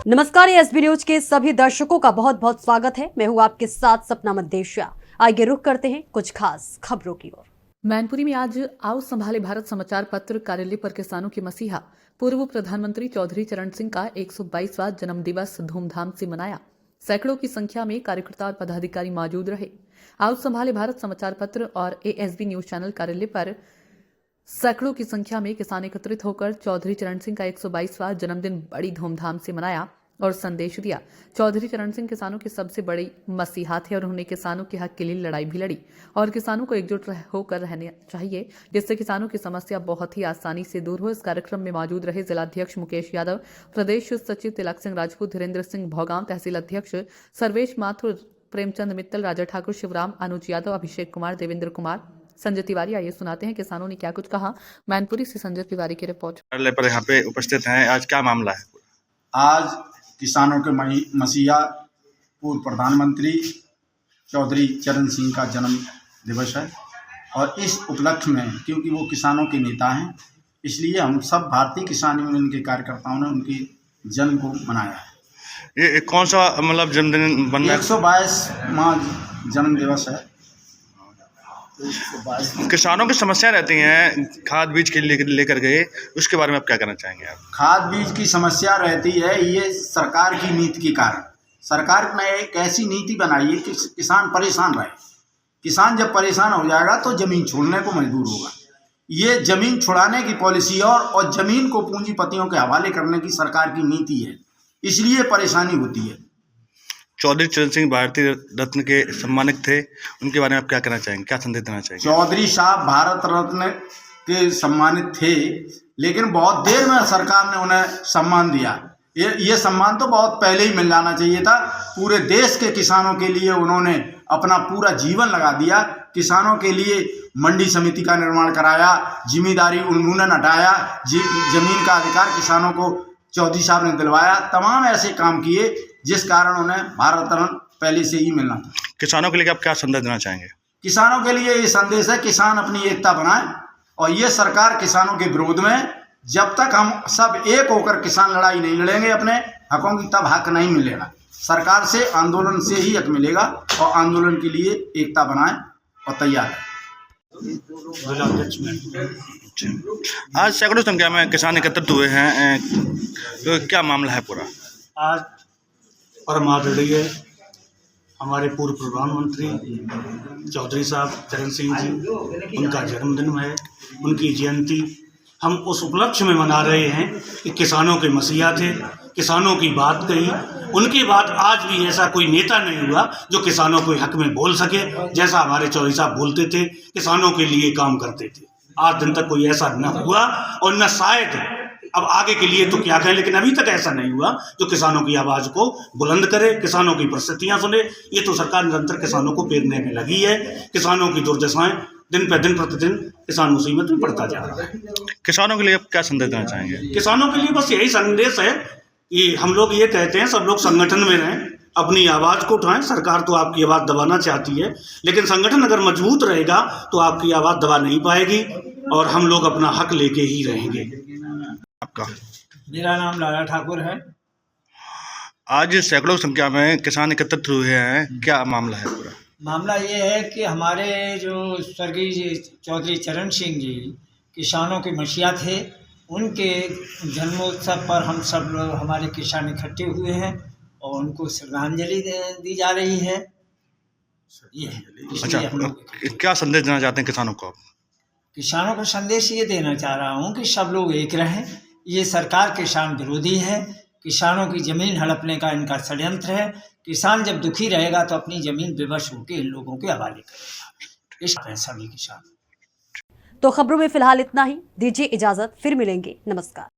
नमस्कार, SB news के सभी दर्शकों का बहुत बहुत स्वागत है। मैं हूं आपके साथ सपना मदेशिया। आइए रुक करते हैं कुछ खास खबरों की ओर। मैनपुरी में आज आओ संभाले भारत समाचार पत्र कार्यालय पर किसानों के मसीहा पूर्व प्रधानमंत्री चौधरी चरण सिंह का 122वां जन्म दिवस धूमधाम से मनाया। सैकड़ों की संख्या में कार्यकर्ता और पदाधिकारी मौजूद रहे। आओ संभाले भारत समाचार पत्र और एएसबी न्यूज चैनल कार्यालय पर सैकड़ों की संख्या में किसान एकत्रित होकर चौधरी चरण सिंह का 122वां जन्मदिन बड़ी धूमधाम से मनाया और संदेश दिया। चौधरी चरण सिंह किसानों के सबसे बड़े मसीहा थे और उन्होंने किसानों के हक के लिए लड़ाई भी लड़ी और किसानों को एकजुट होकर रहना चाहिए, जिससे किसानों की समस्या बहुत ही आसानी से दूर हो। इस कार्यक्रम में मौजूद रहे जिलाध्यक्ष मुकेश यादव, प्रदेश सचिव तिलक सिंह राजपूत, धीरेन्द्र सिंह भौगांव, तहसील अध्यक्ष सर्वेश माथुर, प्रेमचंद मित्तल, राजा ठाकुर, शिवराम, अनुज यादव, अभिषेक कुमार, देवेंद्र कुमार, संजय तिवारी। आइए सुनाते हैं किसानों ने क्या कुछ कहा। मैनपुरी से संजय तिवारी की रिपोर्ट। पर यहाँ पे उपस्थित हैं, आज क्या मामला है? आज किसानों के मसीहा पूर्व प्रधानमंत्री चौधरी चरण सिंह का जन्म दिवस है और इस उपलक्ष्य में, क्योंकि वो किसानों के नेता हैं, इसलिए हम सब भारतीय किसान यूनियन के कार्यकर्ताओं ने उनके जन्म को मनाया है। ये कौन सा मतलब जन्मदिन बन रहा है? 122वां जन्म दिवस है। किसानों की समस्या रहती हैं खाद बीज के लेकर गए, उसके बारे में आप क्या कहना चाहेंगे? आप खाद बीज की समस्या रहती है, ये सरकार की नीति के कारण। सरकार ने एक ऐसी नीति बनाई है कि किसान परेशान रहे। किसान जब परेशान हो जाएगा तो ज़मीन छोड़ने को मजबूर होगा। ये ज़मीन छुड़ाने की पॉलिसी और ज़मीन को पूंजीपतियों के हवाले करने की सरकार की नीति है, इसलिए परेशानी होती है। चौधरी चरण सिंह भारतीय रत्न के सम्मानित थे, उनके बारे में आप क्या कहना चाहेंगे, क्या संदेश देना चाहेंगे? चौधरी साहब भारत रत्न के सम्मानित थे, लेकिन बहुत देर में सरकार ने उन्हें सम्मान दिया। ये सम्मान तो बहुत पहले ही मिल जाना चाहिए था। पूरे देश के किसानों के लिए उन्होंने अपना पूरा जीवन लगा दिया। किसानों के लिए मंडी समिति का निर्माण कराया, जिम्मेदारी उन्होंने हटाया, जमीन का अधिकार किसानों को चौधरी साहब ने दिलवाया। तमाम ऐसे काम किए जिस कारण उन्हें भारत रत्न पहले से ही मिलना था। किसानों के लिए आप क्या संदेश देना चाहेंगे? किसानों के लिए ये संदेश है, किसान अपनी एकता बनाए और ये सरकार किसानों के विरोध में, जब तक हम सब एक होकर किसान लड़ाई नहीं लड़ेंगे अपने हकों की, तब हक नहीं मिलेगा। सरकार से, आंदोलन से ही हक मिलेगा और आंदोलन के लिए एकता बनाए और तैयार है। आज सैकड़ों संख्या में किसान एकत्रित हुए हैं, तो क्या मामला है पूरा? आज परम आदरणीय हमारे पूर्व प्रधानमंत्री चौधरी साहब चरण सिंह जी, उनका जन्मदिन है, उनकी जयंती हम उस उपलक्ष्य में मना रहे हैं कि किसानों के मसीहा थे, किसानों की बात कही। उनकी बात आज भी ऐसा कोई नेता नहीं हुआ जो किसानों के हक में बोल सके, जैसा हमारे चौधरी साहब बोलते थे, किसानों के लिए काम करते थे। आज दिन तक कोई ऐसा न हुआ और न शायद अब आगे के लिए तो क्या कहें, लेकिन अभी तक ऐसा नहीं हुआ जो किसानों की आवाज़ को बुलंद करे, किसानों की परिस्थितियां सुने। ये तो सरकार निरंतर किसानों को पेरने में लगी है। किसानों की दुर्दशाएं दिन प्रतिदिन किसान मुसीबत में पड़ता जा रहा है। किसानों के लिए आप क्या संदेश देना चाहेंगे? किसानों के लिए बस यही संदेश है कि हम लोग ये कहते हैं, सब लोग संगठन में रहें, अपनी आवाज़ को उठाएं। सरकार तो आपकी आवाज़ दबाना चाहती है, लेकिन संगठन अगर मजबूत रहेगा तो आपकी आवाज़ दबा नहीं पाएगी और हम लोग अपना हक लेके ही रहेंगे। आपका? मेरा नाम राजा ठाकुर है। आज सैकड़ों संख्या में किसान एकत्रित हुए हैं, क्या मामला है पूरा? मामला ये है कि हमारे जो स्वर्गीय चौधरी चरण सिंह जी किसानों के मसीहा थे, उनके जन्मोत्सव पर हम सब लोग, हमारे किसान इकट्ठे हुए हैं और उनको श्रद्धांजलि दी जा रही है। ये अच्छा, क्या संदेश देना चाहते हैं किसानों को? किसानों को संदेश ये देना चाह रहा हूँ कि सब लोग एक रहें। ये सरकार किसान विरोधी है, किसानों की ज़मीन हड़पने का इनका षड्यंत्र है। किसान जब दुखी रहेगा तो अपनी ज़मीन विवश होकर इन लोगों के हवाले करेगा। इस तरह सभी किसान। तो खबरों में फिलहाल इतना ही। दीजिए इजाजत, फिर मिलेंगे। नमस्कार।